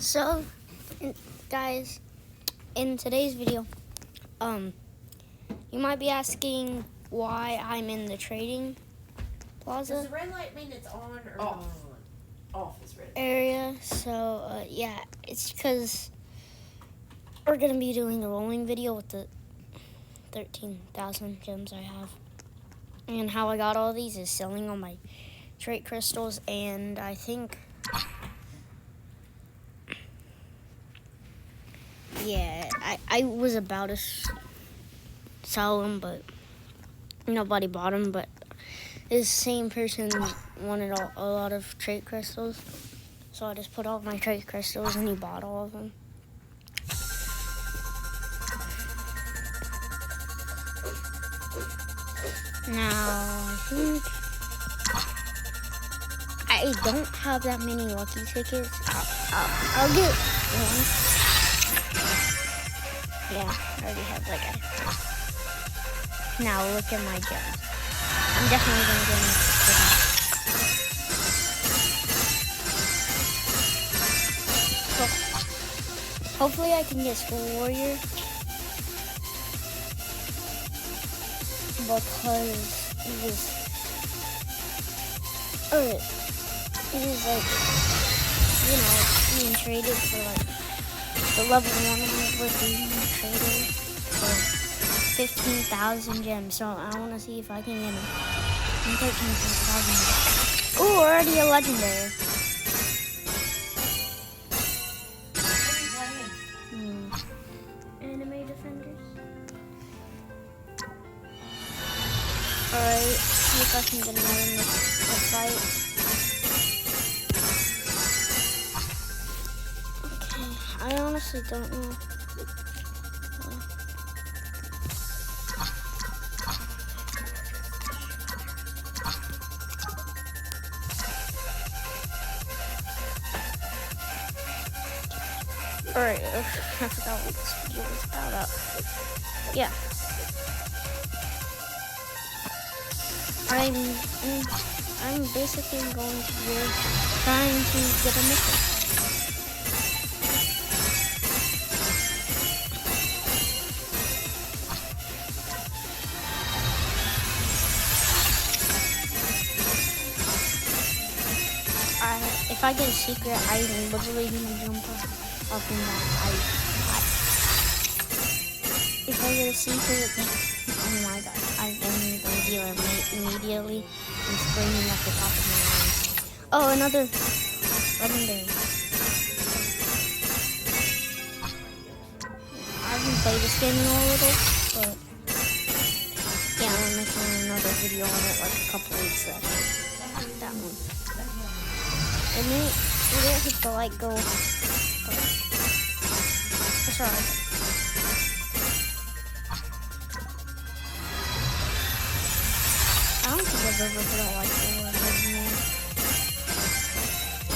So, guys, in today's video, you might be asking why I'm in the trading plaza. Does the red light mean it's on or off? Off is red. Area. So, yeah, it's because we're gonna be doing a rolling video with the 13,000 gems I have, and how I got all these is selling all my trait crystals, and I think. Yeah, I was about to sell them, but nobody bought them. But this same person wanted a lot of trait crystals, so I just put all my trait crystals, and he bought all of them. Now, I think I don't have that many lucky tickets. I'll get one. Yeah, I already have like a... Now look at my gems. I'm definitely gonna get them. So, hopefully I can get School Warrior. Because it is like, you know, being traded for like the level 1 was being traded for 15,000 gems, so I want to see if I can get 13,000 gems. Ooh, already a legendary. Anime Defenders. Alright, see if I can get another in the fight. I honestly don't know. Alright, I forgot what this video was about. Yeah. I'm basically going to be trying to get a mission. If I get a secret, I literally can jump up in that height. If I get a secret, oh my god, I'm going to deal immediately and screaming at the top of my lungs. Oh, another legendary. I haven't played this game in a little, but yeah, I'm making another video on it like a couple weeks after that one. It didn't hit the light go. That's alright. I don't think I've ever hit a light go like this, man.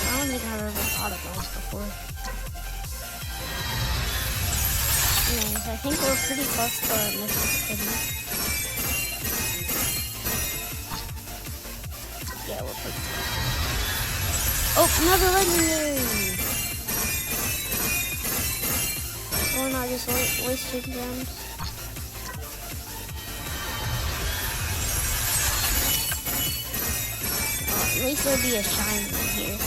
I don't think I've ever thought of those before. Anyways, I think we're pretty close to our Mystic City. Yeah, we're pretty close. Oh, another legendary! Oh, no, just wasted gems. Oh, at least there'll be a shiny here.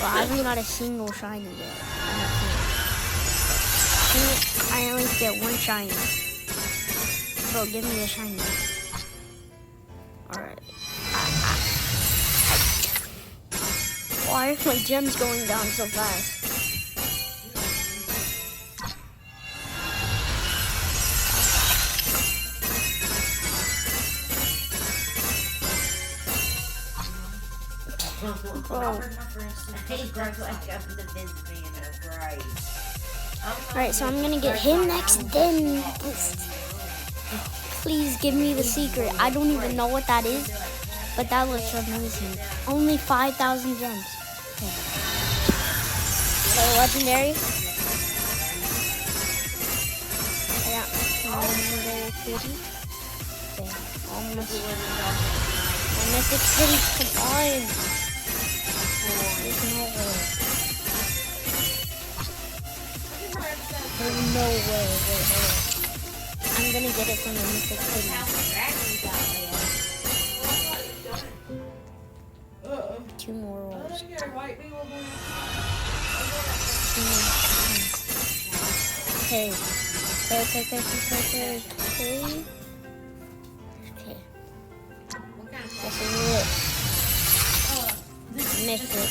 Well, I haven't got a single shiny yet. I at least get one shiny. Bro, give me a shiny. Alright. Why are my gems going down so fast? Alright, so I'm gonna get him next, then please give me the secret. I don't even know what that is, but that looks amazing. Only 5,000 gems. Okay. So legendary. Yeah, legendary kitty. Okay, almost. Mystic City, come on. There's no way. There's no way. Wait, hold on. I'm gonna get it from the Mythic City. Two more rolls. Okay. Okay. This is it. Mythic.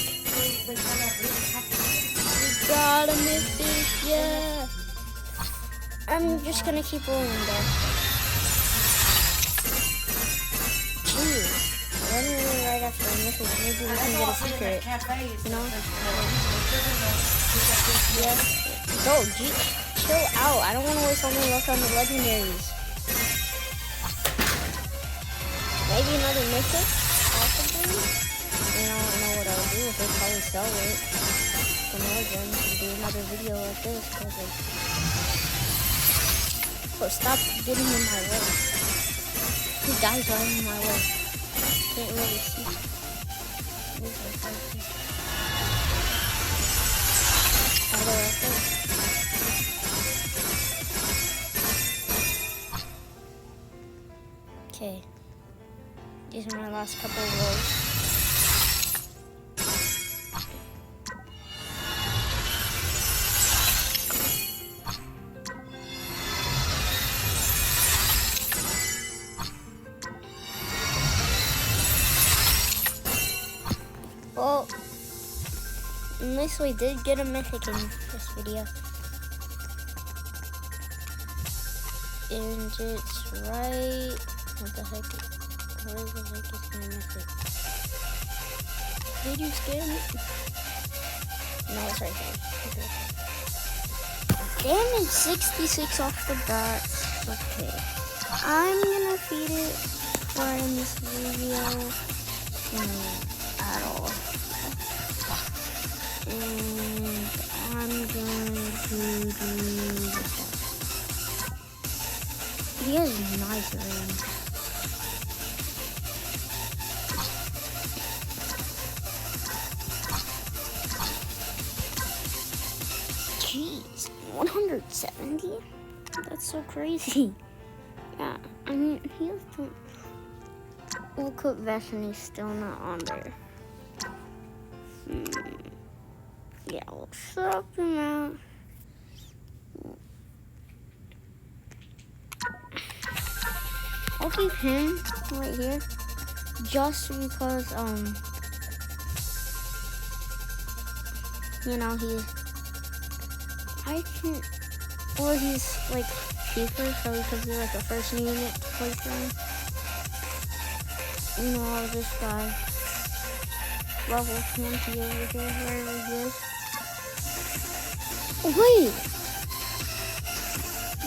Got a mythic, yeah. I'm just gonna keep rolling though. Jeez. Running right after a mythic, maybe we can get a secret. You know? Yeah. Go, chill out. I don't want to waste all my luck on the legendaries. Maybe another mythic? Possibly? And I don't know what I'll do. If they probably sell it for more gems and do another video like this. Cause like, but stop getting in my way. These guys are in my way. Can't really see. How do I go? Okay. These are my last couple of rolls. Well, at least we did get a mythic in this video. And it's right. What the heck? Where the heck is my mythic? Did you scare me? No, it's right here. Okay. Damage 66 off the bat. Okay. I'm gonna feed it for in this video. At all. And I'm going to do this. He has nice range. Jeez, 170? That's so crazy. Yeah, I mean, he has to... We'll cook vest and he's still not on there. Yeah, we'll swap him out. I'll keep him right here. Just because, you know, I can't, or he's like cheaper, so he could be like a first unit to play from. You know, this guy, level 20 over here, wherever he is. Wait!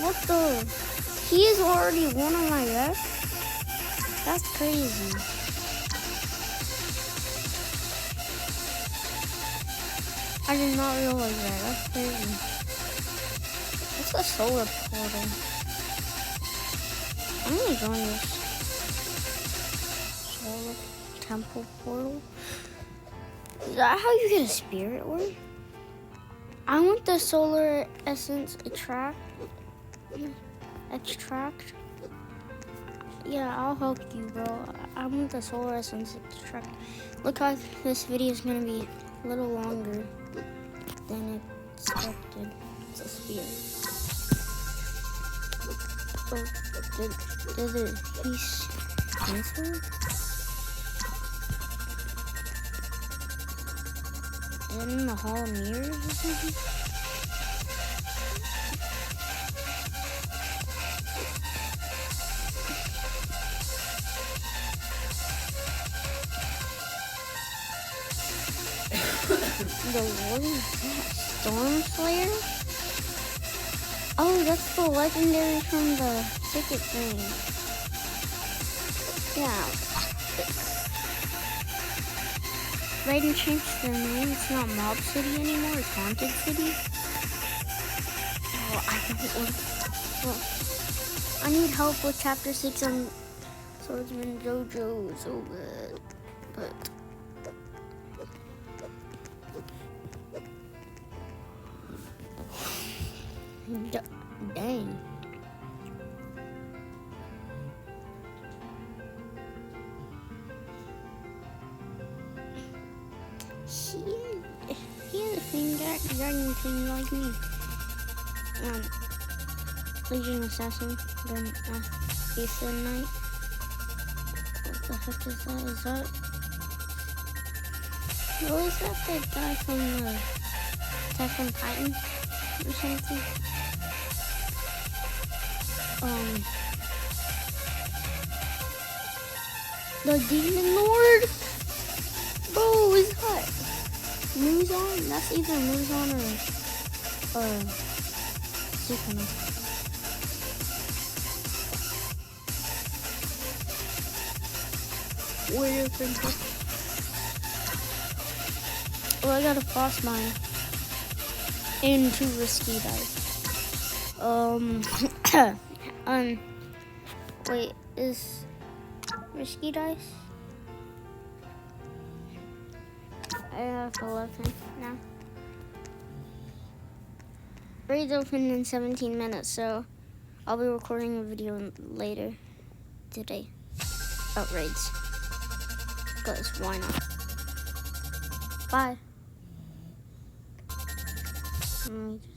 What the? He is already one of my reps? That's crazy. I did not realize that. That's crazy. What's a solar portal? I'm gonna join this solar temple portal. Is that how you get a spirit orb? I want the solar essence extract. Yeah, I'll help you, bro. I want the solar essence extract. Look like this video is gonna be a little longer than expected. It's a spear. Oh, did he cancel? Is it in the Hall of Mirrors or something? What is that? Storm Slayer? Oh, that's the legendary from the ticket thing. Yeah. Raiden changed their name. It's not Mob City anymore. It's Haunted City. Oh, I need help with Chapter 6 on Swordsman JoJo so bad. But Dang. He has the same dragon thing like me. Legion Assassin, then Aether Knight. What the heck is that? Is that? What is that? The guy from the Attack on Titan or something? The Demon Lord? Bro, is that Muzan? That's either Muzan or Sukuna. Warrior Princess. Oh, I got a Frost Mine. And 2 Risky Dice. Wait, is Risky Dice? I have 11 now. Raid's open in 17 minutes, so I'll be recording a video later today about raids. Because why not? Bye. Let me just